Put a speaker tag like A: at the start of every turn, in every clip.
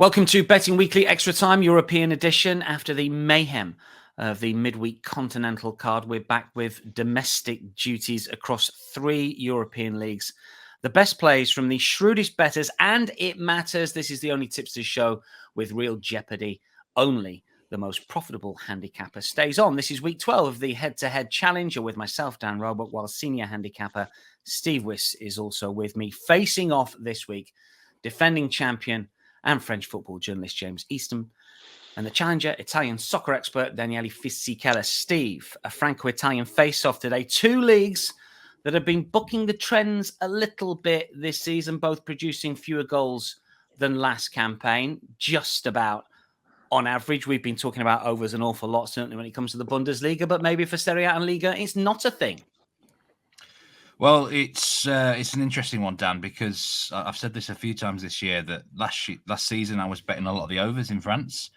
A: Welcome to Betting Weekly Extra Time European edition. After the mayhem of the midweek continental card, we're back with domestic duties across 3 European leagues. The best plays from the shrewdest bettors, and it matters. This is the only tipsters show with real jeopardy. Only the most profitable handicapper stays on. This is week 12 of the head-to-head challenge. You're with myself, Dan Roebuck, while senior handicapper Steve Wyss is also with me. Facing off this week, defending champion and French football journalist James Eastham, and the challenger, Italian soccer expert Daniele Fisichella. Steve, a Franco-Italian face-off today. 2 leagues that have been bucking the trends a little bit this season, both producing fewer goals than last campaign, just about on average. We've been talking about overs an awful lot, certainly when it comes to the Bundesliga, but maybe for Serie A and Liga, it's not a thing.
B: Well, it's an interesting one, Dan, because I've said this a few times this year that last season I was betting a lot of the overs in France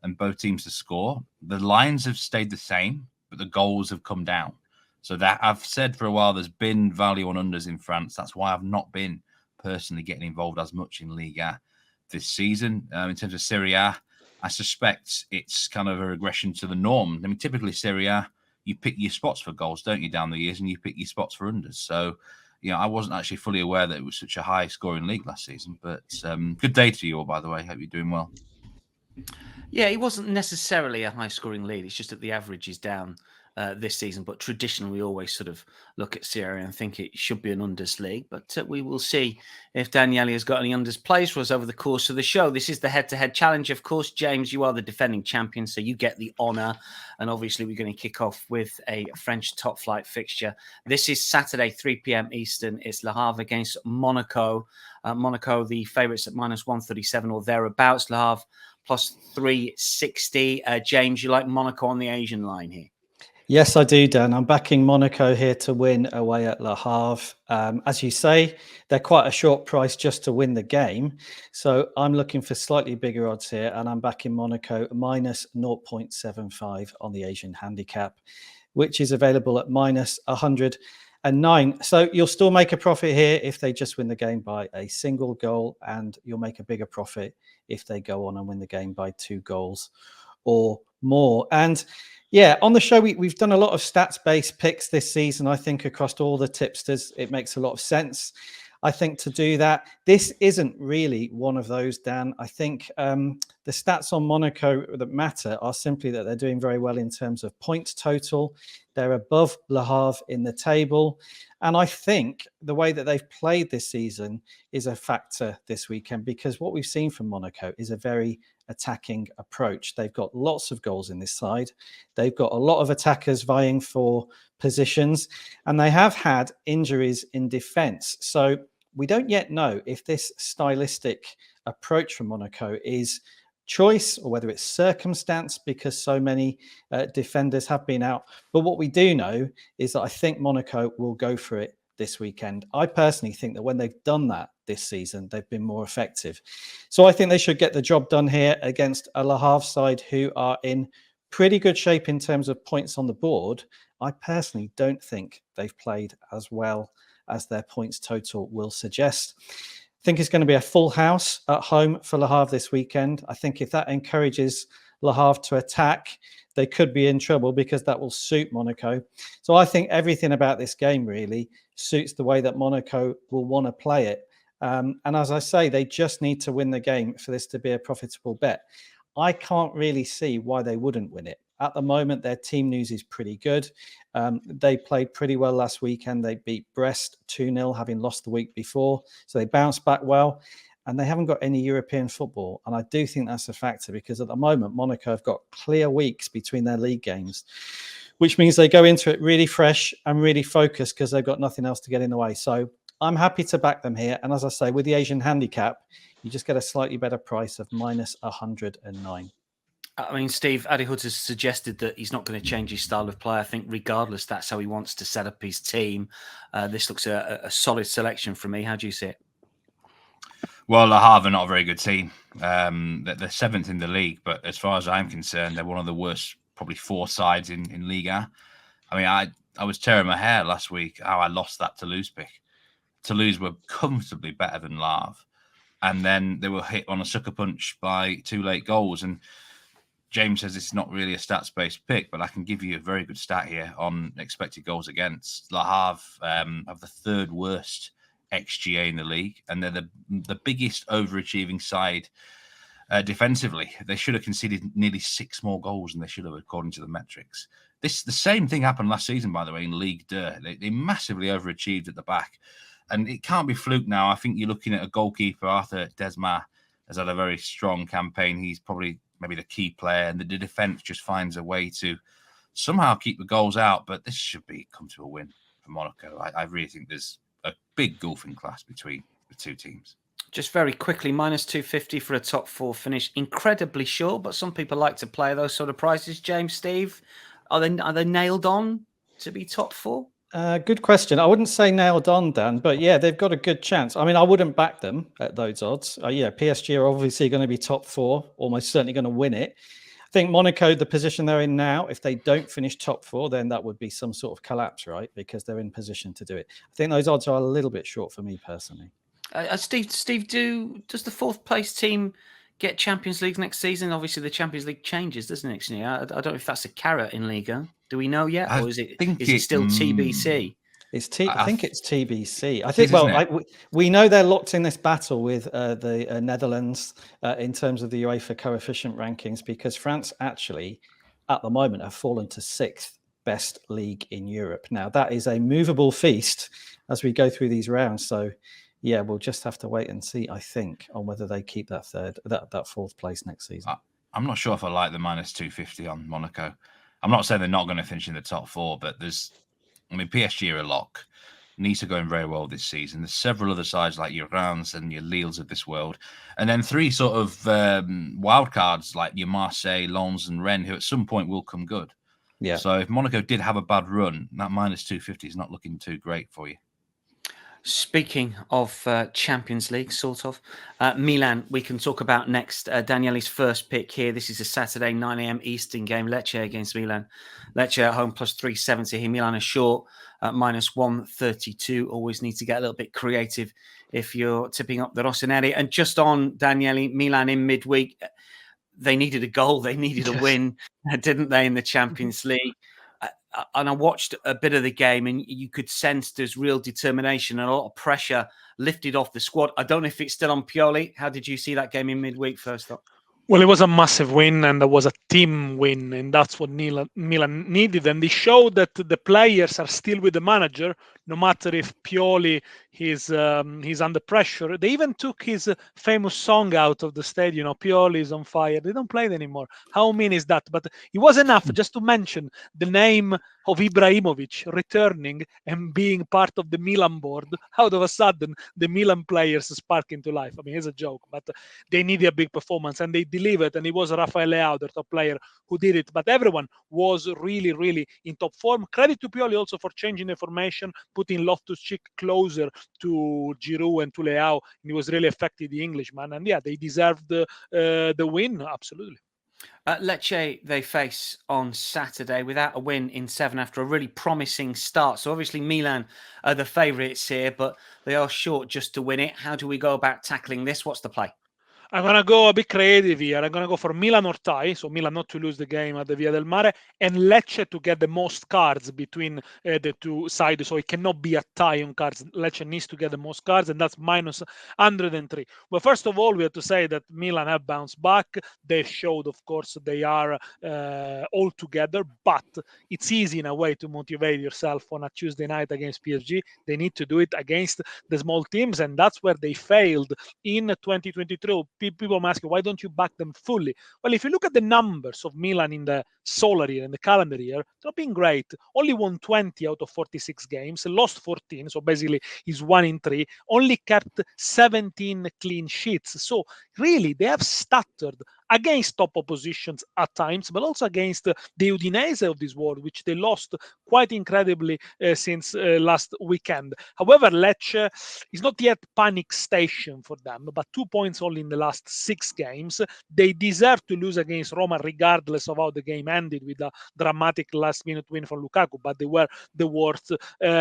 B: and both teams to score. The lines have stayed the same, but the goals have come down. So that I've said for a while there's been value on unders in France. That's why I've not been personally getting involved as much in Ligue this season. In terms of Serie A, I suspect it's kind of a regression to the norm. I mean, typically Serie A, you pick your spots for goals, don't you, down the years, and you pick your spots for unders. So, I wasn't actually fully aware that it was such a high-scoring league last season. But good day to you all, by the way. Hope you're doing well.
A: Yeah, it wasn't necessarily a high-scoring lead. It's just that the average is down this season. But traditionally, we always sort of look at Serie A and think it should be an unders league. But we will see if Daniele has got any unders plays for us over the course of the show. This is the head-to-head challenge. Of course, James, you are the defending champion, so you get the honour. And obviously, we're going to kick off with a French top-flight fixture. This is Saturday, 3 p.m. Eastern. It's Le Havre against Monaco. Monaco, the favourites at -137 or thereabouts. Le Havre plus 360. James, you like Monaco on the Asian line here?
C: Yes, I do, Dan. I'm backing Monaco here to win away at Le Havre. As you say, they're quite a short price just to win the game. So I'm looking for slightly bigger odds here, and I'm backing Monaco minus 0.75 on the Asian handicap, which is available at -109. So you'll still make a profit here if they just win the game by a single goal, and you'll make a bigger profit if they go on and win the game by 2 goals or more. And yeah, on the show, we've done a lot of stats-based picks this season. I think across all the tipsters, it makes a lot of sense. I think to do that, this isn't really one of those, Dan. I think the stats on Monaco that matter are simply that they're doing very well in terms of points total. They're above Le Havre in the table. And I think the way that they've played this season is a factor this weekend, because what we've seen from Monaco is a very attacking approach. They've got lots of goals in this side. They've got a lot of attackers vying for positions, and they have had injuries in defence. So we don't yet know if this stylistic approach from Monaco is choice or whether it's circumstance, because so many defenders have been out. But what we do know is that I think Monaco will go for it this weekend. I personally think that when they've done that this season, they've been more effective. So I think they should get the job done here against a Le Havre side who are in pretty good shape in terms of points on the board. I personally don't think they've played as well as their points total will suggest. I think it's going to be a full house at home for Le Havre this weekend. I think if that encourages Le Havre to attack, they could be in trouble because that will suit Monaco. So I think everything about this game really suits the way that Monaco will want to play it. And as I say, they just need to win the game for this to be a profitable bet. I can't really see why they wouldn't win it. At the moment, their team news is pretty good. They played pretty well last weekend. They beat Brest 2-0, having lost the week before. So they bounced back well. And they haven't got any European football. And I do think that's a factor, because at the moment, Monaco have got clear weeks between their league games, which means they go into it really fresh and really focused because they've got nothing else to get in the way. So I'm happy to back them here. And as I say, with the Asian handicap, you just get a slightly better price of -109.
A: I mean, Steve, Adi Hood has suggested that he's not going to change his style of play. I think regardless, that's how he wants to set up his team. This looks a solid selection for me. How do you see it?
B: Well, Le Havre are not a very good team. They're 7th in the league, but as far as I'm concerned, they're one of the worst, probably 4 sides in Ligue 1. I mean, I was tearing my hair last week how I lost that Toulouse pick. Toulouse were comfortably better than Le Havre. and then they were hit on a sucker punch by 2 late goals. And James says it's not really a stats-based pick, but I can give you a very good stat here on expected goals against. Le Havre have the 3rd worst XGA in the league, and they're the biggest overachieving side defensively. They should have conceded nearly 6 more goals than they should have, according to the metrics. The same thing happened last season, by the way, in Ligue 2. They massively overachieved at the back, and it can't be fluke now. I think you're looking at a goalkeeper. Arthur Desma has had a very strong campaign. He's probably maybe the key player, and the defense just finds a way to somehow keep the goals out. But this should come to a win for Monaco. I really think there's a big golfing class between the two teams.
A: Just very quickly, minus 250 for a top 4 finish. Incredibly short, but some people like to play those sort of prices. James, Steve, are they nailed on to be top 4?
C: Good question. I wouldn't say nailed on, Dan, but yeah, they've got a good chance. I mean, I wouldn't back them at those odds. PSG are obviously going to be top 4, almost certainly going to win it. I think Monaco, the position they're in now, if they don't finish top 4, then that would be some sort of collapse, right? Because they're in position to do it. I think those odds are a little bit short for me personally.
A: Steve, does the 4th place team get Champions League next season? Obviously, the Champions League changes, doesn't it? I don't know if that's a carrot in Liga. Do we know yet, or is it still TBC?
C: I think it's TBC. I think. We know they're locked in this battle with the Netherlands in terms of the UEFA coefficient rankings, because France actually, at the moment, have fallen to 6th best league in Europe. Now that is a movable feast as we go through these rounds. So, yeah, we'll just have to wait and see, I think, on whether they keep that 4th place next season.
B: I'm not sure if I like the minus 250 on Monaco. I'm not saying they're not going to finish in the top 4, but PSG are a lock. Nice are going very well this season. There's several other sides like your Reims and your Lilles of this world. And then 3 sort of wild cards like your Marseille, Lens and Rennes, who at some point will come good.
C: Yeah.
B: So if Monaco did have a bad run, that minus 250 is not looking too great for you.
A: Speaking of Champions League, sort of, Milan, we can talk about next. Daniele's first pick here. This is a Saturday 9 a.m. Eastern game. Lecce against Milan. Lecce at home plus 370 here. Milan is short at minus 132. Always need to get a little bit creative if you're tipping up the Rossoneri. And just on Daniele, Milan in midweek, they needed a goal. They needed a win, didn't they, in the Champions League? And I watched a bit of the game, and you could sense there's real determination and a lot of pressure lifted off the squad. I don't know if it's still on Pioli. How did you see that game in midweek first up?
D: Well, it was a massive win, and it was a team win, and that's what Milan needed. And they showed that the players are still with the manager, no matter if Pioli he's under pressure. They even took his famous song out of the stadium. Pioli is on fire. They don't play it anymore. How mean is that? But it was enough just to mention the name of Ibrahimovic returning and being part of the Milan board. Out of a sudden, the Milan players spark into life. I mean, it's a joke, but they needed a big performance, and they delivered. And it was Rafael Leao, the top player, who did it. But everyone was really, really in top form. Credit to Pioli also for changing the formation, putting Loftus-Cheek closer to Giroud and to Leao. And he was really affected, the Englishman. And yeah, they deserved the win, absolutely.
A: Lecce they face on Saturday without a win in 7 after a really promising start. So obviously Milan are the favourites here, but they are short just to win it. How do we go about tackling this? What's the play?
D: I'm going to go a bit creative here. I'm going to go for Milan or tie, so Milan not to lose the game at the Via del Mare, and Lecce to get the most cards between the two sides, so it cannot be a tie on cards. Lecce needs to get the most cards, and that's minus 103. Well, first of all, we have to say that Milan have bounced back. They showed, of course, they are all together, but it's easy in a way to motivate yourself on a Tuesday night against PSG. They need to do it against the small teams, and that's where they failed in 2023. People ask you, why don't you back them fully? Well, if you look at the numbers of Milan in the solar year, in the calendar year, it's not been great. Only won 20 out of 46 games, lost 14, so basically he's 1 in 3, only kept 17 clean sheets. So really, they have stuttered against top oppositions at times, but also against the Udinese of this world, which they lost quite incredibly since last weekend. However, Lecce is not yet panic station for them, but 2 points only in the last 6 games. They deserve to lose against Roma regardless of how the game ended with a dramatic last-minute win for Lukaku, but they were the worst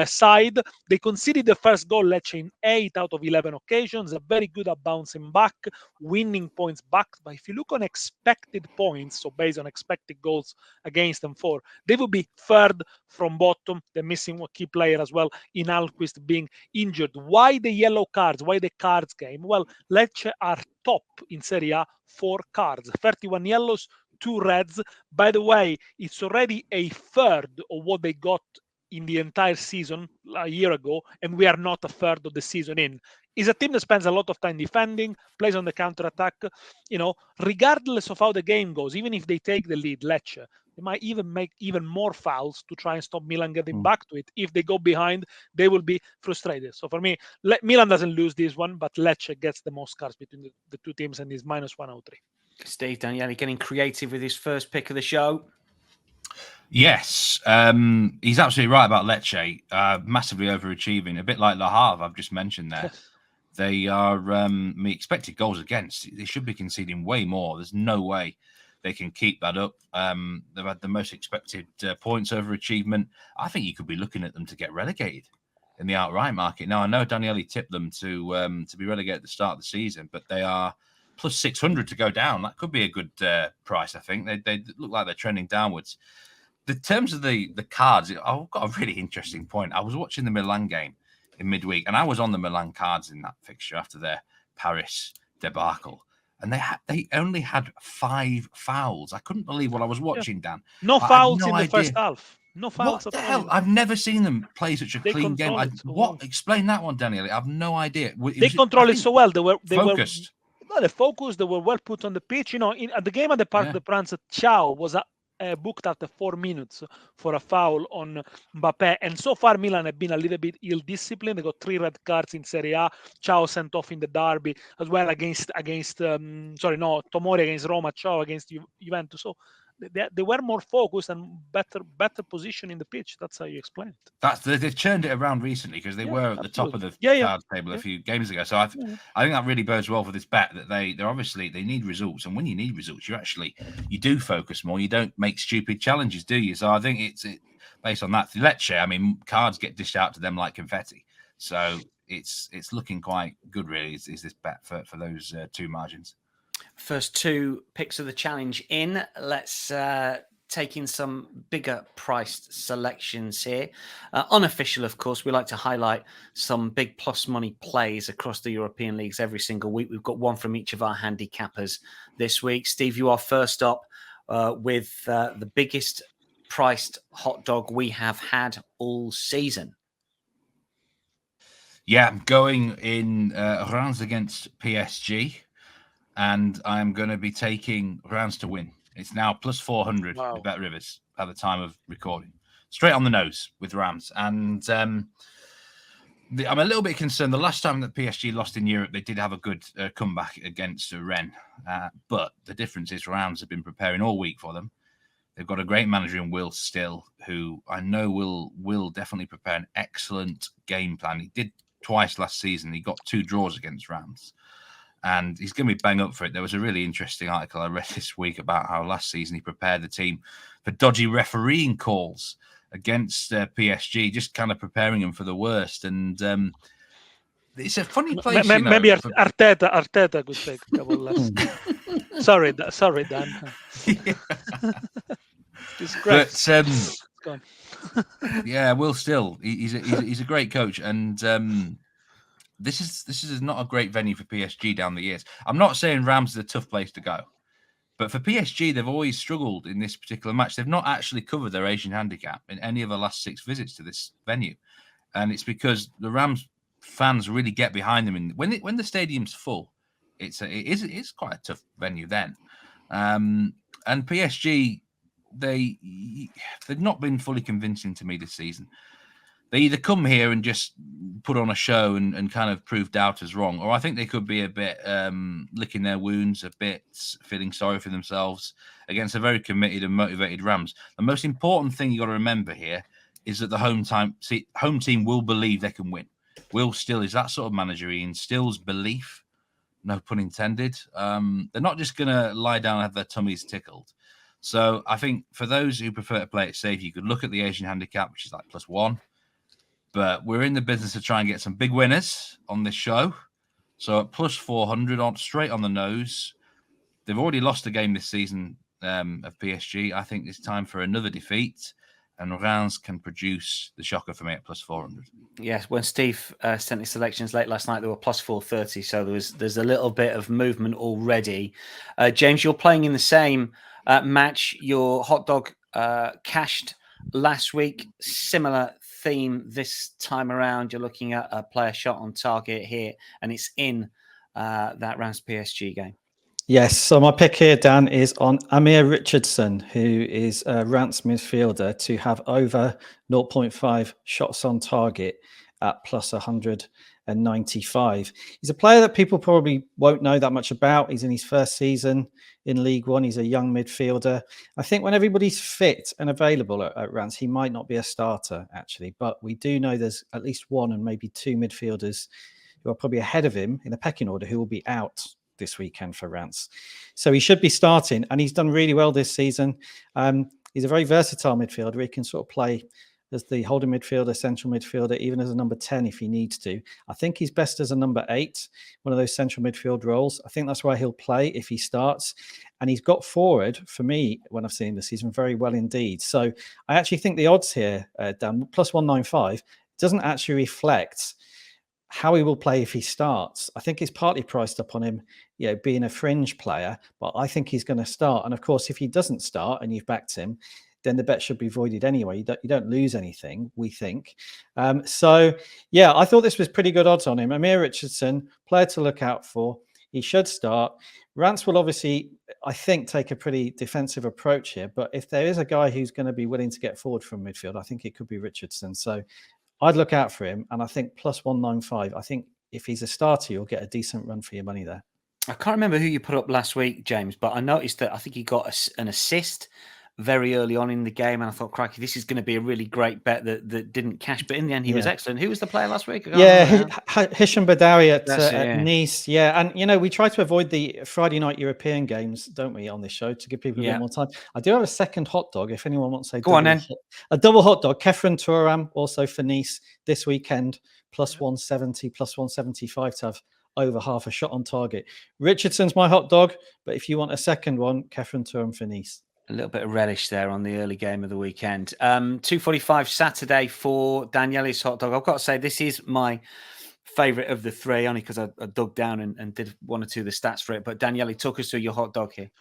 D: side. They conceded the first goal, Lecce, in 8 out of 11 occasions, are very good at bouncing back, winning points back. But if you look on expected points, so based on expected goals against them for, they will be third from bottom. They're missing a key player as well in Alquist being injured. Why the yellow cards? Why the cards game? Well, Lecce are top in Serie A for cards, 31 yellows, 2 reds. By the way, it's already a third of what they got in the entire season a year ago, and we are not a third of the season in. Is a team that spends a lot of time defending, plays on the counter-attack. Regardless of how the game goes, even if they take the lead, Lecce, they might even make even more fouls to try and stop Milan getting back to it. If they go behind, they will be frustrated. So for me, Milan doesn't lose this one, but Lecce gets the most cards between the two teams and is -103.
A: Steve Daniele getting creative with his first pick of the show.
B: Yes, he's absolutely right about Lecce. Massively overachieving, a bit like Le Havre I've just mentioned there. They are expected goals against. They should be conceding way more. There's no way they can keep that up. They've had the most expected points overachievement. I think you could be looking at them to get relegated in the outright market. Now, I know Daniele tipped them to be relegated at the start of the season, but they are plus 600 to go down. That could be a good price, I think. They look like they're trending downwards. The terms of the cards, I've got a really interesting point. I was watching the Milan game in midweek, and I was on the Milan cards in that fixture after their Paris debacle, and they only had 5 fouls. I couldn't believe what I was watching, Dan.
D: No fouls in the first half. No fouls.
B: What the hell? I've never seen them play such a clean game. Explain that one, Daniele. I've no idea.
D: They control it so well. They were
B: focused.
D: They focused. They were well put on the pitch. At the game at the Parc des Princes, Ciao was booked after 4 minutes for a foul on Mbappé. And so far, Milan have been a little bit ill-disciplined. They got 3 red cards in Serie A. Ciao sent off in the derby as well Tomori against Roma, Ciao against Juventus. So they were more focused and better position in the pitch. That's how you explain it.
B: They've turned it around recently because they were at the top of the cards table a few games ago. So I think that really bodes well for this bet that they need results, and when you need results, you do focus more. You don't make stupid challenges, do you? So I think it's based on that. Lecce, I mean, cards get dished out to them like confetti. So it's looking quite good, really. Is this bet for those 2 margins?
A: First 2 picks of the challenge in. Let's take in some bigger priced selections here. Unofficial, of course, we like to highlight some big plus money plays across the European leagues every single week. We've got one from each of our handicappers this week. Steve, you are first up with the biggest priced hot dog we have had all season.
B: Yeah, I'm going in Reims against PSG. And I'm going to be taking Reims to win. It's now plus 400 with Bet Rivers at the time of recording. Straight on the nose with Reims. And I'm a little bit concerned. The last time that PSG lost in Europe, they did have a good comeback against Rennes. But the difference is Reims have been preparing all week for them. They've got a great manager in Will Still, who I know will definitely prepare an excellent game plan. He did twice last season. He got 2 draws against Reims. And he's going to be bang up for it. There was a really interesting article I read this week about how last season he prepared the team for dodgy refereeing calls against PSG, just kind of preparing them for the worst. And it's a funny place.
D: Maybe Arteta could take a couple less. Sorry, Dan.
B: But Will Still, he's a great coach, and this is not a great venue for PSG down the years. I'm not saying Reims is a tough place to go, but for PSG, they've always struggled in this particular match. They've not actually covered their Asian handicap in any of the last 6 visits to this venue, and it's because the Reims fans really get behind them. And when the stadium's full, it is quite a tough venue then. And PSG, they've not been fully convincing to me this season. they either come here and just put on a show and kind of prove doubters wrong, or I think they could be a bit licking their wounds, a bit feeling sorry for themselves against a very committed and motivated Rams. The most important thing you got to remember here is that the home team will believe they can win. Will Still is that sort of manager. He instills belief, no pun intended. They're not just going to lie down and have their tummies tickled. So I think for those who prefer to play it safe, you could look at the Asian handicap, which is like +1. But we're in the business of trying to get some big winners on this show. So at +400, straight on the nose. They've already lost a game this season of PSG. I think it's time for another defeat. And Reims can produce the shocker for me at +400.
A: Yes, when Steve sent his selections late last night, they were +430. So there's a little bit of movement already. James, you're playing in the same match. Your hot dog cashed last week. Similar theme this time around. You're looking at a player shot on target here, and it's in that Reims PSG game.
C: Yes, so my pick here, Dan, is on Amir Richardson, who is a Reims midfielder, to have over 0.5 shots on target at +195. He's a player that people probably won't know that much about. He's in his first season in League One. He's a young midfielder. I think when everybody's fit and available at Reims, he might not be a starter, actually. But we do know there's at least one and maybe two midfielders who are probably ahead of him in the pecking order who will be out this weekend for Reims. So he should be starting, and he's done really well this season. He's a very versatile midfielder. He can sort of play as the holding midfielder, central midfielder, even as a number 10 if he needs to. I think he's best as a number 8, one of those central midfield roles. I think that's where he'll play if he starts. And he's got forward, for me, when I've seen him this season, very well indeed. So I actually think the odds here, Dan, +195, doesn't actually reflect how he will play if he starts. I think it's partly priced up on him, being a fringe player, but I think he's going to start. And of course, if he doesn't start and you've backed him, then the bet should be voided anyway. You don't lose anything, we think. So I thought this was pretty good odds on him. Amir Richardson, player to look out for. He should start. Reims will obviously, I think, take a pretty defensive approach here. But if there is a guy who's going to be willing to get forward from midfield, I think it could be Richardson. So I'd look out for him, and I think +195. I think if he's a starter, you'll get a decent run for your money there.
A: I can't remember who you put up last week, James, but I noticed that I think he got an assist very early on in the game, and I thought, crikey, this is going to be a really great bet that didn't cash. But in the end, he was excellent. Who was the player last week?
C: Hisham Badawi at Nice. Yeah, and we try to avoid the Friday night European games, don't we, on this show, to give people a bit more time. I do have a second hot dog if anyone wants to say. A double hot dog. Kefren Turam also for Nice this weekend, +170, +175 to have over half a shot on target. Richardson's my hot dog, but if you want a second one, Kefren Turam for Nice.
A: A little bit of relish there on the early game of the weekend. 2:45 Saturday for Daniele's hot dog. I've got to say, this is my favourite of the three, only because I dug down and did one or two of the stats for it. But Daniele, talk us through your hot dog here.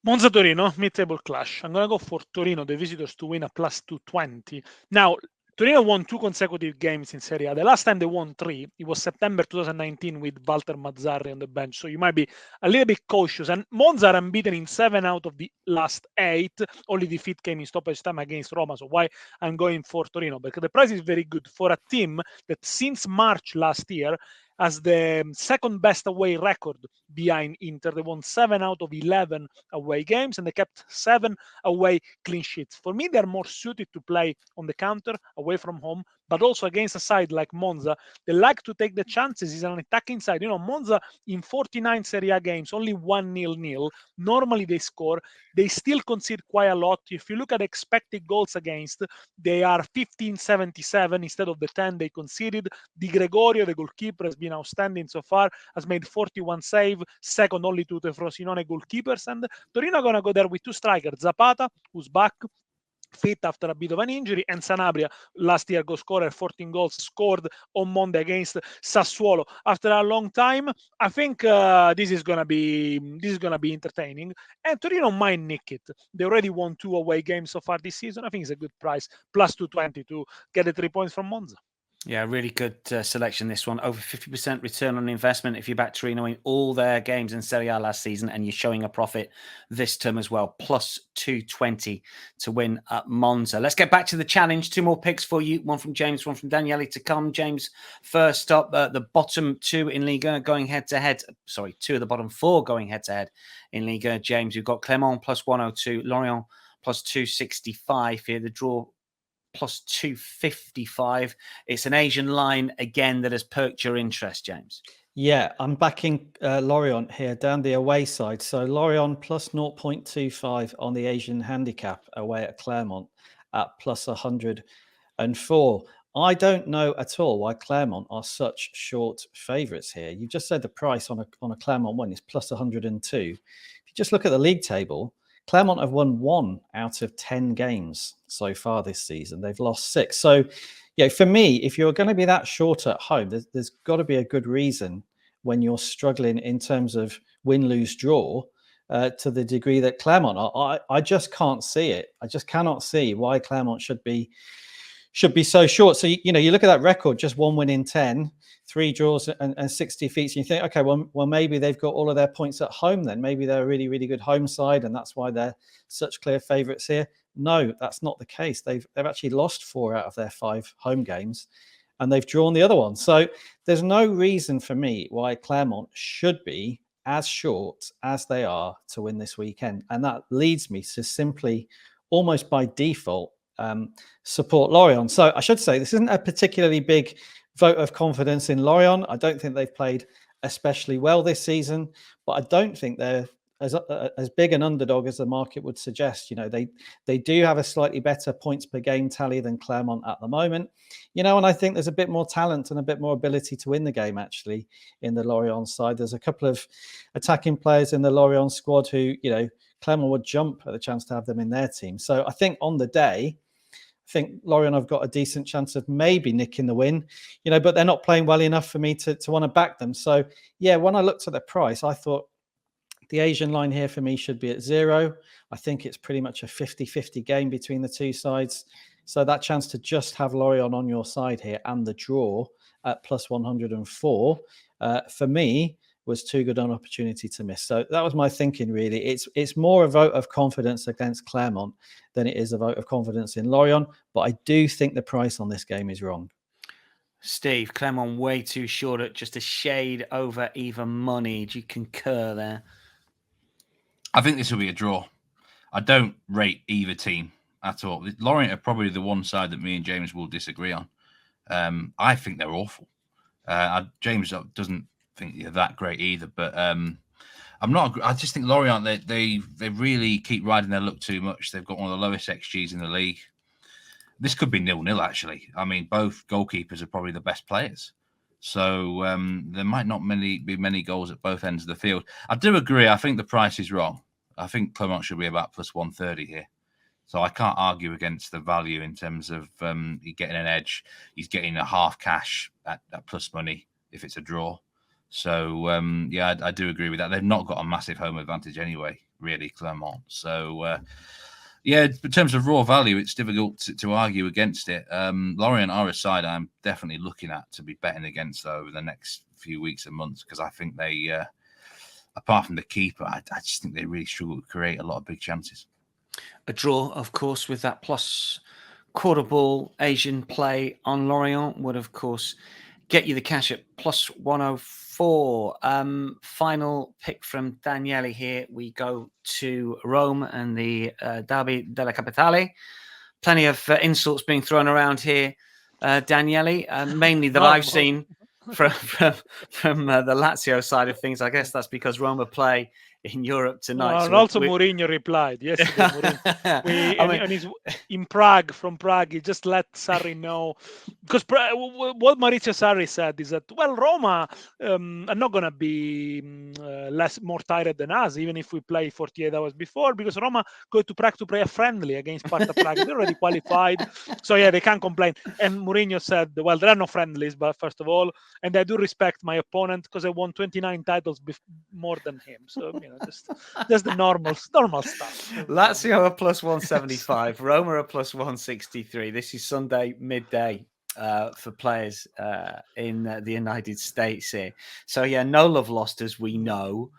D: Monza Torino, mid-table clash. I'm going to go for Torino, the visitors, to win a +220. Now, Torino won 2 consecutive games in Serie A. The last time they won 3, it was September 2019 with Walter Mazzarri on the bench. So you might be a little bit cautious. And Monza are unbeaten in 7 out of the last 8. Only defeat came in stoppage time against Roma. So why I'm going for Torino? Because the price is very good for a team that since March last year has the second best away record behind Inter. They won 7 out of 11 away games, and they kept 7 away clean sheets. For me, they're more suited to play on the counter, away from home, but also against a side like Monza. They like to take the chances. It's an attacking side. Monza in 49 Serie A games, only 1-0. Normally they score. They still concede quite a lot. If you look at expected goals against, they are 15.77 instead of the 10 they conceded. Di Gregorio, the goalkeeper, has been outstanding so far, has made 41 saves, second only to the Frosinone goalkeepers. And Torino are going to go there with 2 strikers, Zapata, who's back, fit after a bit of an injury, and Sanabria, last year goal scorer, 14 goals, scored on Monday against Sassuolo after a long time. I think this is gonna be entertaining, and Torino might nick it. They already won 2 away games so far this season. I think it's a good price, +220 to get the 3 points from Monza.
A: Yeah, really good selection, this one. Over 50% return on investment if you back Torino in all their games in Serie A last season and you're showing a profit this term as well. Plus 220 to win at Monza. Let's get back to the challenge. 2 more picks for you. One from James, one from Daniele to come. James, first up, the bottom 2 in Ligue going head-to-head. Sorry, 2 of the bottom 4 going head-to-head in Ligue. James, you've got Clermont plus 102, Lorient plus 265 here. The draw plus 255. It's an Asian line again that has perked your interest, James.
C: Yeah, I'm backing Lorient here down the away side. So Lorient plus 0.25 on the Asian handicap away at Clermont at plus 104. I don't know at all why Clermont are such short favourites here. You just said the price on a Clermont one is plus 102. If you just look at the league table, Clermont have won 1 out of 10 games so far this season. They've lost 6. So, yeah, for me, if you're going to be that short at home, there's got to be a good reason when you're struggling in terms of win, lose, draw to the degree that Clermont are. I just can't see it. I just cannot see why Clermont should be so short. So, you look at that record, just 1 win in 10, 3 draws and 6 defeats. And you think, okay, well, maybe they've got all of their points at home then. Maybe they're a really, really good home side and that's why they're such clear favourites here. No, that's not the case. They've actually lost 4 out of their 5 home games and they've drawn the other one. So there's no reason for me why Clermont should be as short as they are to win this weekend. And that leads me to simply, almost by default, support Lorient. So I should say this isn't a particularly big vote of confidence in Lorient. I don't think they've played especially well this season, but I don't think they're as big an underdog as the market would suggest. They do have a slightly better points per game tally than Clermont at the moment. And I think there's a bit more talent and a bit more ability to win the game actually in the Lorient side. There's a couple of attacking players in the Lorient squad who, Clermont would jump at the chance to have them in their team. So I think on the day, I think Lorient have got a decent chance of maybe nicking the win, but they're not playing well enough for me to want to back them. So, yeah, when I looked at the price, I thought the Asian line here for me should be at 0. I think it's pretty much a 50-50 game between the two sides. So that chance to just have Lorient on your side here and the draw at plus 104, for me, was too good an opportunity to miss. So that was my thinking, really. It's more a vote of confidence against Clermont than it is a vote of confidence in Lorient. But I do think the price on this game is wrong.
A: Steve, Clermont way too short at just a shade over even money. Do you concur there?
B: I think this will be a draw. I don't rate either team at all. Lorient are probably the one side that me and James will disagree on. I think they're awful. James doesn't think they're that great either, but I'm not. I just think Lorient they really keep riding their luck too much. They've got one of the lowest XGs in the league. This could be 0-0 actually. I mean, both goalkeepers are probably the best players, so there might not be many goals at both ends of the field. I do agree. I think the price is wrong. I think Clermont should be about plus 130 here. So I can't argue against the value in terms of you getting an edge. He's getting a half cash at plus money if it's a draw. So, I do agree with that. They've not got a massive home advantage anyway, really, Clermont. So, in terms of raw value, it's difficult to argue against it. Lorient are a side I'm definitely looking at to be betting against over the next few weeks and months because I think they, apart from the keeper, I just think they really struggle to create a lot of big chances.
A: A draw, of course, with that plus quarter ball Asian play on Lorient would, of course, get you the cash at plus 104. Final pick from Daniele here. We go to Rome and the Derby della Capitale. Plenty of insults being thrown around here, Daniele, mainly that I've seen from the Lazio side of things. I guess that's because Roma play in Europe tonight.
D: And also Mourinho replied yesterday. In Prague, from Prague, he just let Sarri know. Because what Maurizio Sarri said is that, Roma are not going to be more tired than us, even if we play 48 hours before, because Roma go to Prague to play a friendly against Sparta Prague. They're already qualified. So, they can't complain. And Mourinho said, there are no friendlies, but first of all, and I do respect my opponent because I won 29 titles more than him. So, just the normal stuff.
A: Lazio are plus 175, Roma are plus 163. This is Sunday midday. for players in the United States here. So yeah, no love lost, as we know.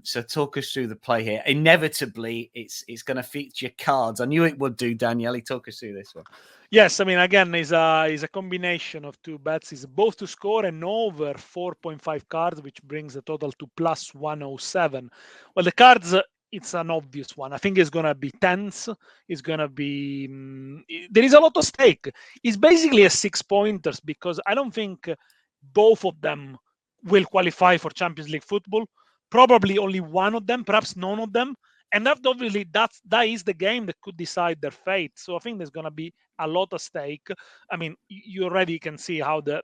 A: So talk us through the play here. Inevitably, it's going to feature cards. I knew it would do. Daniele, talk us through this one.
D: Yes, I mean, again, is a combination of two bets. Is both to score and over 4.5 cards, which brings the total to plus 107. Well, the cards, it's an obvious one. I think it's going to be tense. It's going to be... there is a lot of stake. It's basically a 6-pointers because I don't think both of them will qualify for Champions League football. Probably only one of them, perhaps none of them. And that obviously that is the game that could decide their fate. So I think there's going to be a lot of stake. I mean, you already can see how the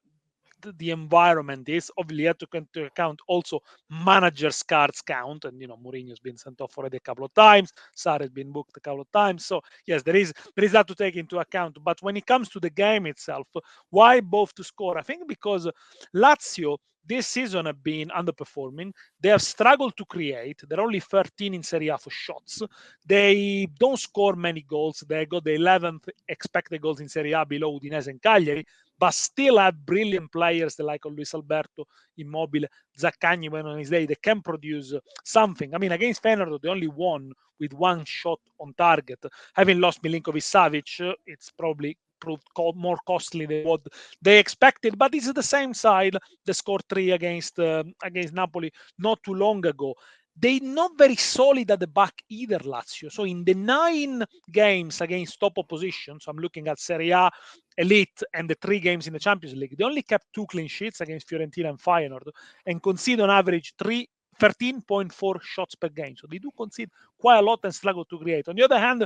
D: environment is. Obviously, you have to take into account also managers' cards count. And, Mourinho's been sent off already a couple of times. Sarri has been booked a couple of times. So, yes, there is that to take into account. But when it comes to the game itself, why both to score? I think because Lazio this season have been underperforming. They have struggled to create. They're only 13 in Serie A for shots. They don't score many goals. They got the 11th expected goals in Serie A below Udinese and Cagliari, but still have brilliant players like Luis Alberto, Immobile, Zaccagni when on his day. They can produce something. I mean, against Feyenoord, they only won with one shot on target. Having lost Milinkovic-Savic, it's probably proved more costly than what they expected, but this is the same side that scored 3 against Napoli not too long ago. They're not very solid at the back either, Lazio. So in the 9 games against top opposition, so I'm looking at Serie A, Elite, and the 3 games in the Champions League, they only kept 2 clean sheets against Fiorentina and Feyenoord and concede on average 13.4 shots per game. So they do concede quite a lot and struggle to create. On the other hand,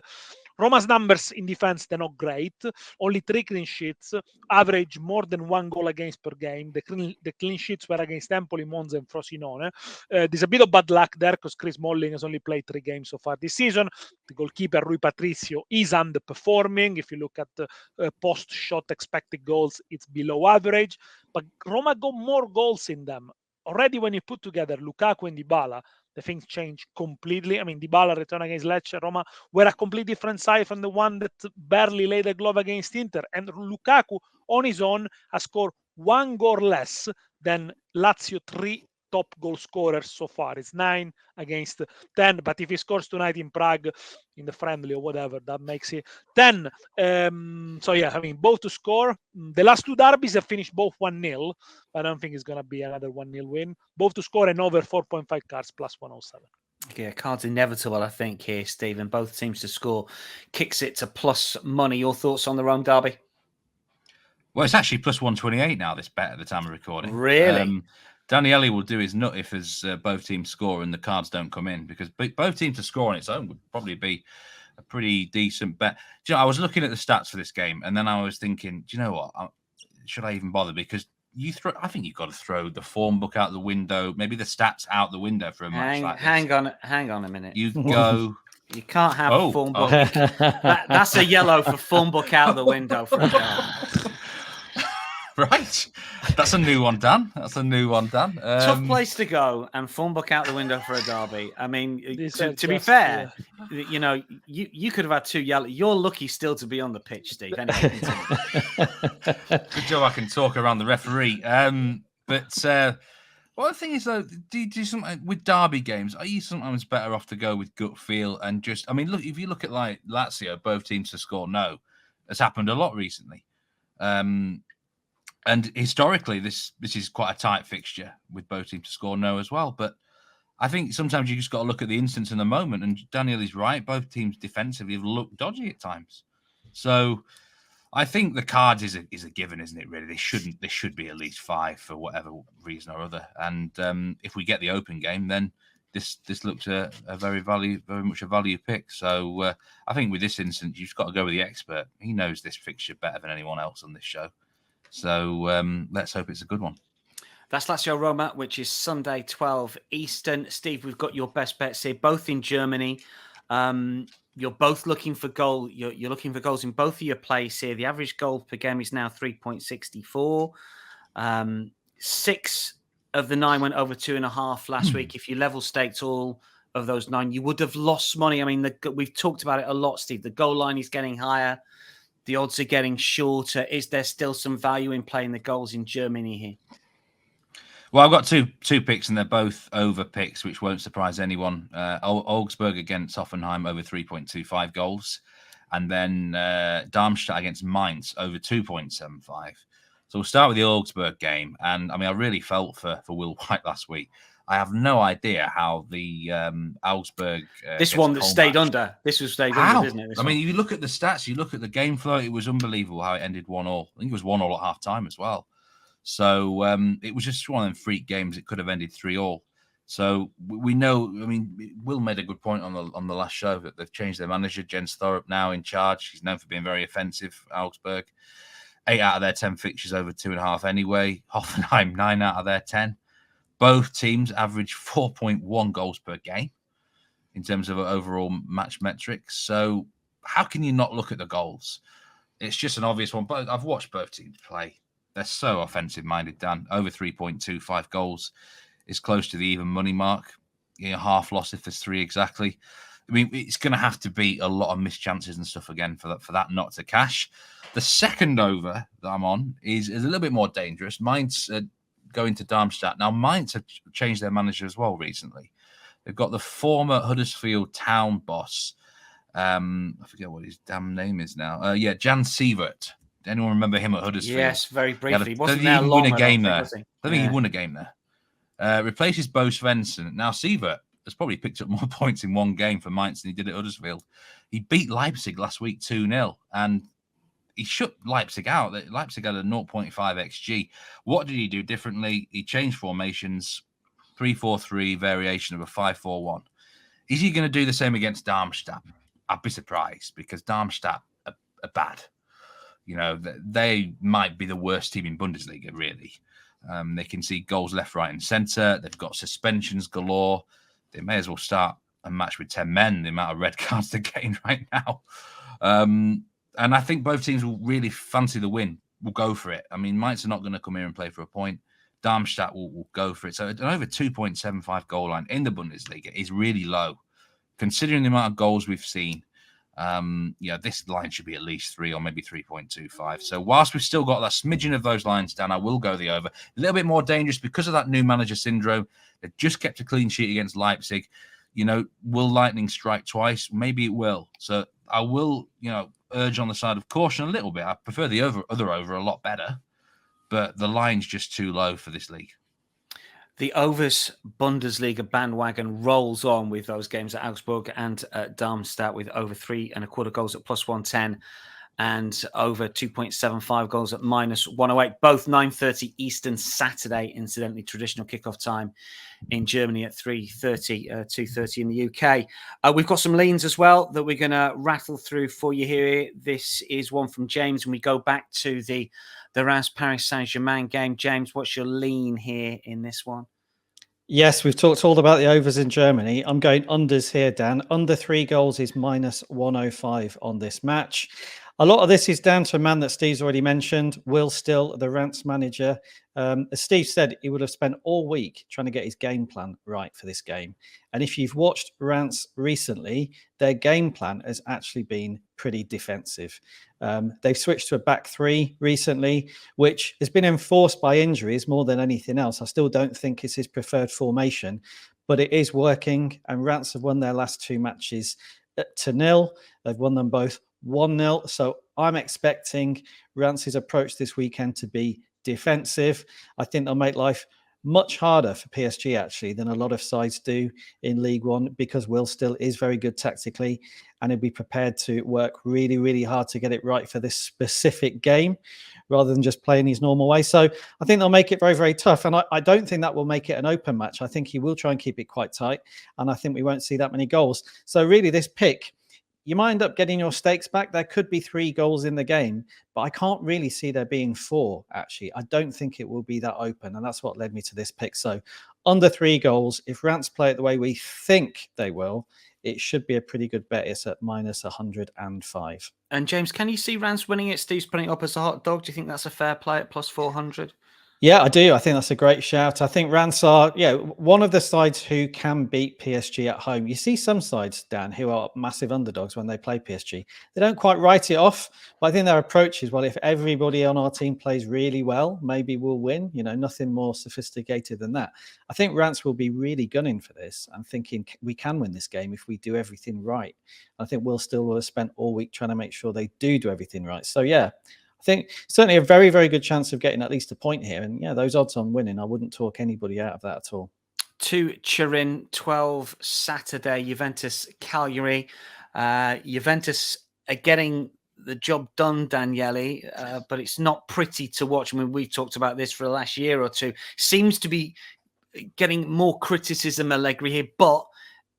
D: Roma's numbers in defense, they're not great. Only 3 clean sheets, average more than 1 goal against per game. The clean sheets were against Empoli, Monza, and Frosinone. There's a bit of bad luck there because Chris Smalling has only played 3 games so far this season. The goalkeeper, Rui Patricio, is underperforming. If you look at post-shot expected goals, it's below average. But Roma got more goals in them. Already when you put together Lukaku and Dybala, the things change completely. I mean, Dybala return against Lecce, Roma were a completely different side from the one that barely laid a glove against Inter. And Lukaku, on his own, has scored 1 goal less than Lazio 3 top goal scorers so far. It's 9 against 10, but if he scores tonight in Prague, in the friendly or whatever, that makes it 10. So yeah, I mean, both to score. The last 2 derbies have finished both 1-0. I don't think it's going to be another 1-0 win. Both to score and over 4.5 cards plus 107.
A: Yeah, cards inevitable, I think, here, Stephen. Both teams to score kicks it to plus money. Your thoughts on the Rome derby?
B: Well, it's actually plus 128 now, this bet at the time of recording.
A: Really?
B: Daniele will do his nut if both teams score and the cards don't come in, because both teams to score on its own would probably be a pretty decent bet. Do you know, I was looking at the stats for this game, and then I was thinking, do you know what? Should I even bother? Because I think you've got to throw the form book out the window, maybe the stats out the window for a match like this.
A: Hang on a minute.
B: You go.
A: You can't have form book. That's a yellow for form book out the window for a derby.
B: Right. That's a new one, Dan.
A: Tough place to go and form book out the window for a derby. I mean, to be fair, you could have had 2 yellow. You're lucky still to be on the pitch, Steve. Anyway,
B: good job I can talk around the referee. But well, the thing is, though, do you do something with derby games? Are you sometimes better off to go with gut feel and just? I mean, look, if you look at like Lazio, both teams to score no, has happened a lot recently. And historically, this is quite a tight fixture with both teams to score no as well. But I think sometimes you just got to look at the instance in the moment. And Daniel is right. Both teams defensively have looked dodgy at times. So I think the cards is a given, isn't it? Really, they should be at least 5 for whatever reason or other. And if we get the open game, then this looks a very much a value pick. So I think with this instance, you've got to go with the expert. He knows this fixture better than anyone else on this show. So let's hope it's a good one.
A: That's Lazio Roma, which is Sunday, 12 Eastern. Steve, we've got your best bets here, both in Germany. You're both looking for goal. You're looking for goals in both of your plays here. The average goal per game is now 3.64. 6 of the 9 went over 2.5 last week. If you level staked all of those 9, you would have lost money. I mean, we've talked about it a lot, Steve. The goal line is getting higher. The odds are getting shorter. Is there still some value in playing the goals in Germany here?
B: Well, I've got two picks, and they're both over picks, which won't surprise anyone. Augsburg against Hoffenheim over 3.25 goals, and then Darmstadt against Mainz over 2.75. So we'll start with the Augsburg game, and I mean, I really felt for Will White last week. I have no idea how the Augsburg
A: this one that stayed under. This was stayed under, isn't it?
B: I mean, you look at the stats, you look at the game flow. It was unbelievable how it ended 1-1. I think it was 1-1 at half time as well. So it was just one of them freak games. It could have ended 3-3. So we know. I mean, Will made a good point on the last show that they've changed their manager. Jens Thorup now in charge. He's known for being very offensive. Augsburg, 8 out of their 10 fixtures over 2.5 anyway. Hoffenheim, 9 out of their 10. Both teams average 4.1 goals per game in terms of overall match metrics. So how can you not look at the goals? It's just an obvious one. But I've watched both teams play. They're so offensive-minded, Dan. Over 3.25 goals is close to the even money mark. Half loss if there's 3 exactly. I mean, it's going to have to be a lot of missed chances and stuff again for that not to cash. The second over that I'm on is a little bit more dangerous. Mainz going to Darmstadt. Now, Mainz have changed their manager as well recently. They've got the former Huddersfield Town boss. I forget what his damn name is now. Jan Sievert. Anyone remember him at Huddersfield?
A: Yes, very briefly.
B: I don't think he won a game there. I don't think he won a game there. Replaces Bo Svensson. Now, Sievert has probably picked up more points in one game for Mainz than he did at Huddersfield. He beat Leipzig last week 2-0, and he shut Leipzig out. Leipzig had a 0.5 XG. What did he do differently? He changed formations, 3-4-3 variation of a 5-4-1. Is he going to do the same against Darmstadt? I'd be surprised, because Darmstadt are bad. They might be the worst team in Bundesliga, really. They can see goals left, right, and centre. They've got suspensions galore. They may as well start a match with 10 men, the amount of red cards they're getting right now. And I think both teams will really fancy the win. Will go for it. I mean, Mainz are not going to come here and play for a point. Darmstadt will go for it. So an over 2.75 goal line in the Bundesliga is really low, considering the amount of goals we've seen. This line should be at least 3 or maybe 3.25. So whilst we've still got that smidgen of those lines down, I will go the over. A little bit more dangerous because of that new manager syndrome. They've just kept a clean sheet against Leipzig. Will lightning strike twice? Maybe it will. So I will, urge on the side of caution a little bit. I prefer the other over a lot better, but the line's just too low for this league.
A: The overs Bundesliga bandwagon rolls on with those games at Augsburg and at Darmstadt, with over 3.25 goals at +110 and over 2.75 goals at -108. Both 9:30 Eastern Saturday, incidentally, traditional kickoff time in Germany at 3:30, 2:30 in the UK. We've got some leans as well that we're going to rattle through for you here. This is one from James, and we go back to the Reims Paris Saint-Germain game. James, what's your lean here in this one?
C: Yes, we've talked all about the overs in Germany. I'm going unders here, Dan. Under 3 goals is -105 on this match. A lot of this is down to a man that Steve's already mentioned, Will Still, the Reims manager. As Steve said, he would have spent all week trying to get his game plan right for this game. And if you've watched Reims recently, their game plan has actually been pretty defensive. They've switched to a back 3 recently, which has been enforced by injuries more than anything else. I still don't think it's his preferred formation, but it is working. And Reims have won their last 2 matches 2-0. They've won them both 1-0. So I'm expecting Reims' approach this weekend to be defensive. I think they'll make life much harder for PSG, actually, than a lot of sides do in League One, because Will Still is very good tactically, and he'll be prepared to work really, really hard to get it right for this specific game, rather than just playing his normal way. So I think they'll make it very, very tough. And I don't think that will make it an open match. I think he will try and keep it quite tight, and I think we won't see that many goals. So really, this pick, you might end up getting your stakes back. There could be 3 goals in the game, but I can't really see there being 4, actually. I don't think it will be that open, and that's what led me to this pick. So under 3 goals, if Reims play it the way we think they will, it should be a pretty good bet. It's at -105.
A: And James, can you see Reims winning it? Steve's putting it up as a hot dog. Do you think that's a fair play at +400?
C: Yeah, I do. I think that's a great shout. I think Reims are, one of the sides who can beat PSG at home. You see some sides, Dan, who are massive underdogs when they play PSG. They don't quite write it off, but I think their approach is, well, if everybody on our team plays really well, maybe we'll win. Nothing more sophisticated than that. I think Reims will be really gunning for this and thinking we can win this game if we do everything right. I think Will Still will have spent all week trying to make sure they do everything right. So, yeah. I think certainly a very, very good chance of getting at least a point here. And those odds on winning, I wouldn't talk anybody out of that at all.
A: 2 Turin, 12 Saturday, Juventus Cagliari. Juventus are getting the job done, Daniele, but it's not pretty to watch. I mean, we've talked about this for the last year or two. Seems to be getting more criticism, Allegri here, but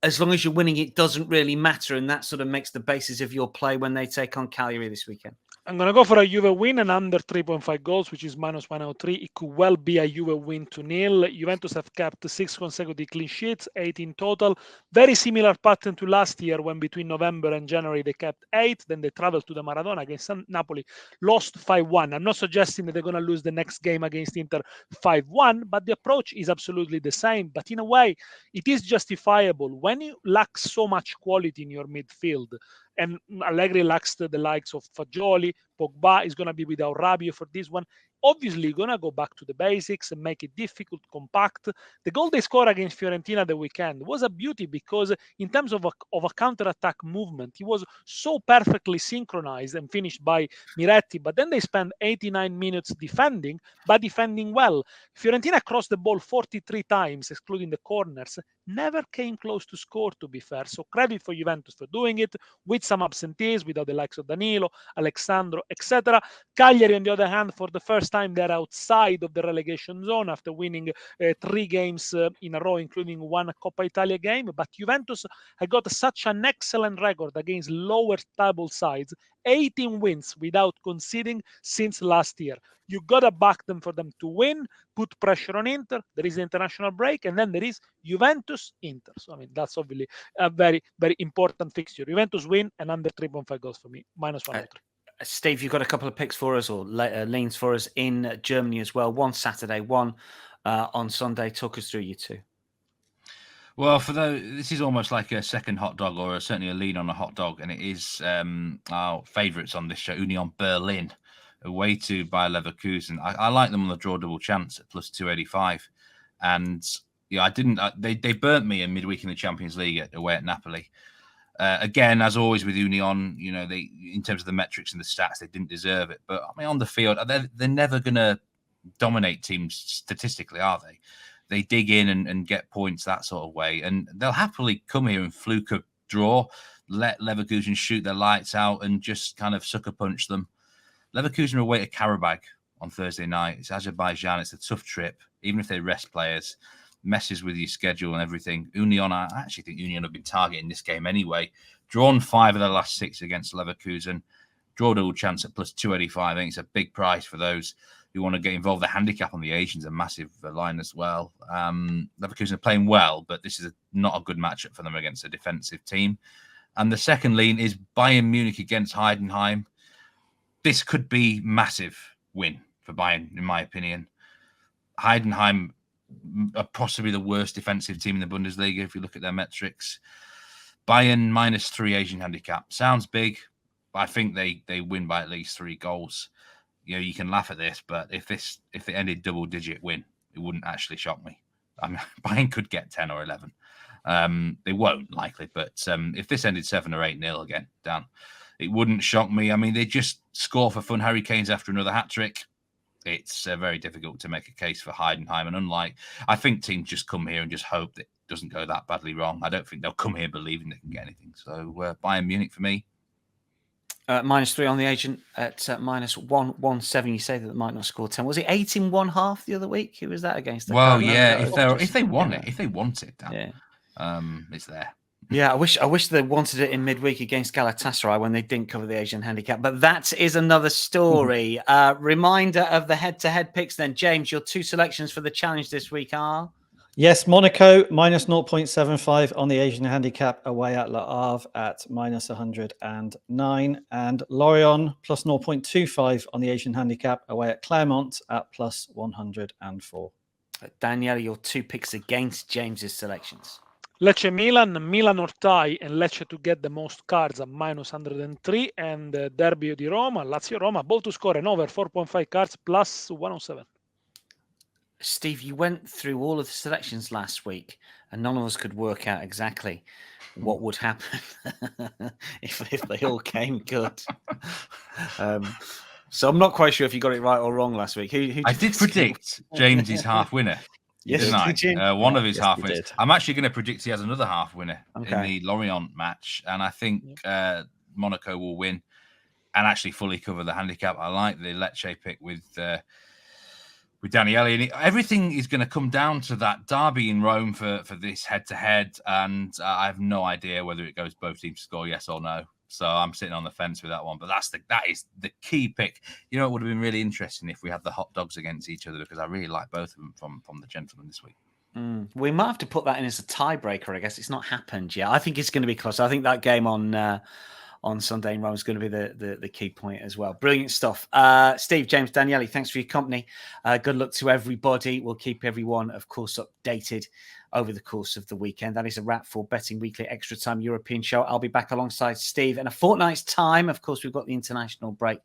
A: as long as you're winning, it doesn't really matter. And that sort of makes the basis of your play when they take on Cagliari this weekend.
D: I'm going to go for a Juve win and under 3.5 goals, which is minus 103. It could well be a Juve win 2-0. Juventus have kept 6 consecutive clean sheets, 8 in total. Very similar pattern to last year when between November and January they kept 8. Then they traveled to the Maradona against Napoli, lost 5-1. I'm not suggesting that they're going to lose the next game against Inter 5-1, but the approach is absolutely the same. But in a way, it is justifiable when you lack so much quality in your midfield. And Allegri lacks the likes of Fagioli. Pogba is going to be without Rabiot for this one. Obviously, going to go back to the basics and make it difficult, compact. The goal they scored against Fiorentina the weekend was a beauty because in terms of a counter-attack movement, he was so perfectly synchronized and finished by Miretti. But then they spent 89 minutes defending, but defending well. Fiorentina crossed the ball 43 times, excluding the corners. Never came close to score, to be fair. So credit for Juventus for doing it with some absentees, without the likes of Danilo, Alexandro, etc. Cagliari, on the other hand, for the first time, they're outside of the relegation zone after winning 3 games in a row, including one Coppa Italia game. But Juventus had got such an excellent record against lower table sides, 18 wins without conceding since last year. You got to back them for them to win, put pressure on Inter. There is the international break, and then there is Juventus-Inter. So, I mean, that's obviously a very, very important fixture. Juventus win and under 3.5 goals for me, minus 103.
A: Steve, you've got a couple of picks for us or leans for us in Germany as well. One Saturday, one on Sunday. Talk us through you two.
B: Well, this is almost like a second hot dog, or certainly a lean on a hot dog, and it is our favourites on this show, Union Berlin, away to Bayer Leverkusen. I like them on the draw double chance at plus 285, and I didn't. They burnt me in midweek in the Champions League away at Napoli. Again, as always with Union, they in terms of the metrics and the stats, they didn't deserve it. But I mean, on the field, they're never going to dominate teams statistically, are they? They dig in and get points that sort of way. And they'll happily come here and fluke a draw, let Leverkusen shoot their lights out and just kind of sucker punch them. Leverkusen are away to Karabakh on Thursday night. It's Azerbaijan. It's a tough trip. Even if they rest players, messes with your schedule and everything. Union, I actually think Union have been targeting this game anyway. Drawn 5 of their last 6 against Leverkusen. Draw double chance at plus 285. I think it's a big price for those who want to get involved. The handicap on the Asians, a massive line as well. Leverkusen are playing well, but this is not a good matchup for them against a defensive team. And the second lean is Bayern Munich against Heidenheim. This could be massive win for Bayern, in my opinion. Heidenheim are possibly the worst defensive team in the Bundesliga if you look at their metrics. Bayern -3 Asian handicap. Sounds big, but I think they win by at least 3 goals. You can laugh at this, but if they ended double-digit win, it wouldn't actually shock me. I mean, Bayern could get 10 or 11. They won't, likely, but if this ended 7 or 8-0 again, Dan, it wouldn't shock me. I mean, they just score for fun. Harry Kane's after another hat-trick. It's very difficult to make a case for Heidenheim. And I think teams just come here and just hope that it doesn't go that badly wrong. I don't think they'll come here believing they can get anything. So Bayern Munich for me.
A: -3 on the agent at -117. You say that they might not score 10. Was it 8 in one half the other week? Who was that against?
B: Well, yeah, if they want it, Dan,
A: yeah.
B: It's there.
A: Yeah, I wish they wanted it in midweek against Galatasaray when they didn't cover the Asian handicap. But that is another story. Reminder of the head-to-head picks then. James, your 2 selections for the challenge this week are?
C: Yes, Monaco minus 0.75 on the Asian handicap away at Le Havre at minus 109. And Lorient plus 0.25 on the Asian handicap away at Clermont at plus 104.
A: Daniele, your 2 picks against James's selections.
D: Lecce Milan, Milan or tie, and Lecce to get the most cards at minus 103. And Derby di Roma, Lazio Roma, both to score an over 4.5 cards plus 107.
A: Steve, you went through all of the selections last week, and none of us could work out exactly what would happen if they all came good. So I'm not quite sure if you got it right or wrong last week.
B: I did predict James's half winner.
A: Yes,
B: didn't I? One of his half winners.
C: did.
B: I'm actually going to predict he has another half winner in the Lorient match, and I think Monaco will win and actually fully cover the handicap. I like the Lecce pick with Daniele, and everything is going to come down to that derby in Rome for this head-to-head, and I have no idea whether it goes both teams to score yes or no. So I'm sitting on the fence with that one, but that is the key pick. You know, it would have been really interesting if we had the hot dogs against each other, because I really like both of them from the gentlemen this week.
A: We might have to put that in as a tiebreaker. I guess it's not happened yet. I think it's going to be close. I think that game on Sunday in Rome is going to be the key point as well. Brilliant stuff. Steve, James, Daniele, thanks for your company. Good luck to everybody. We'll keep everyone, of course, updated over the course of the weekend. That is a wrap for Betting Weekly Extra Time European Show. I'll be back alongside Steve in a fortnight's time. Of course, we've got the international break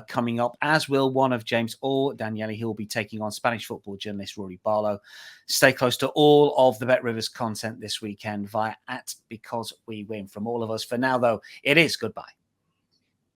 A: coming up, as will one of James or Daniele. He'll be taking on Spanish football journalist Rory Barlow. Stay close to all of the Bet Rivers content this weekend via @BecauseWeWin. From all of us for now, though, it is goodbye.